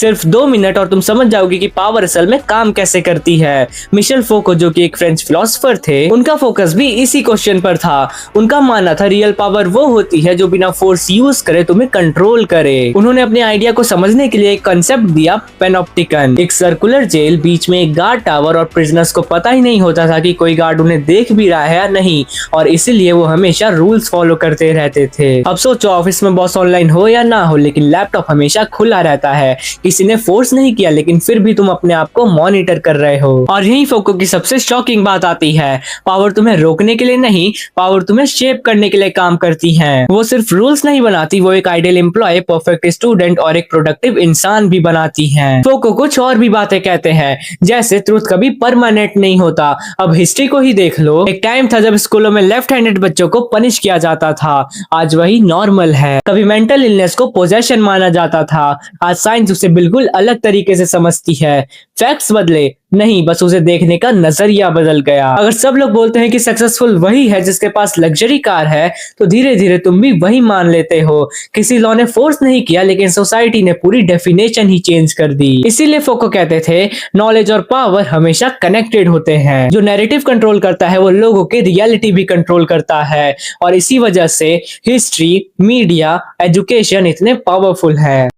सिर्फ 2 मिनट और तुम समझ जाओगे कि पावर असल में काम कैसे करती है। मिशेल फोको जो कि एक फ्रेंच फिलोसोफर थे, उनका फोकस भी इसी क्वेश्चन पर था। उनका मानना था रियल पावर वो होती है जो बिना फोर्स यूज करे तुम्हें कंट्रोल करे। उन्होंने अपने आइडिया को समझने के लिए एक कंसेप्ट दिया, पैनोप्टिकन। एक सर्कुलर जेल, बीच में एक गार्ड टावर और प्रिजनर्स को पता ही नहीं होता था कि कोई गार्ड उन्हें देख भी रहा है या नहीं, और इसीलिए वो हमेशा रूल्स फॉलो करते रहते थे। अब सोचो ऑफिस में बॉस ऑनलाइन हो या ना हो, लेकिन लैपटॉप हमेशा खुला रहता है। किसी ने फोर्स नहीं किया लेकिन फिर भी तुम अपने आप को मॉनिटर कर रहे हो। और यही फोको की सबसे शॉकिंग बात आती है, पावर तुम्हें रोकने के लिए नहीं, पावर तुम्हें शेप करने के लिए काम करती है। वो सिर्फ रूल्स नहीं बनाती, वो एक आइडियल एम्प्लॉय, परफेक्ट स्टूडेंट और एक प्रोडक्टिव इंसान भी बनाती है। फोको कुछ और भी बातें कहते हैं, जैसे ट्रुथ कभी परमानेंट नहीं होता। अब हिस्ट्री को ही देख लो, एक टाइम था जब स्कूलों में लेफ्ट हैंडेड बच्चों को पनिश किया जाता था, आज वही नॉर्मल है। कभी मेंटल इलनेस को पोजेशन माना जाता था, आज साइंस उसे बिल्कुल अलग तरीके से समझती है। फैक्ट्स बदले नहीं, बस उसे देखने का नजरिया बदल गया। अगर सब लोग बोलते हैं कि सक्सेसफुल वही है जिसके पास लग्जरी कार है, तो धीरे धीरे तुम भी वही मान लेते हो। किसी लॉ ने फोर्स नहीं किया, लेकिन सोसाइटी ने पूरी डेफिनेशन ही चेंज कर दी। इसीलिए फोको कहते थे नॉलेज और पावर हमेशा कनेक्टेड होते हैं। जो नैरेटिव कंट्रोल करता है वो लोगों की रियलिटी भी कंट्रोल करता है, और इसी वजह से हिस्ट्री, मीडिया, एजुकेशन इतने पावरफुल है।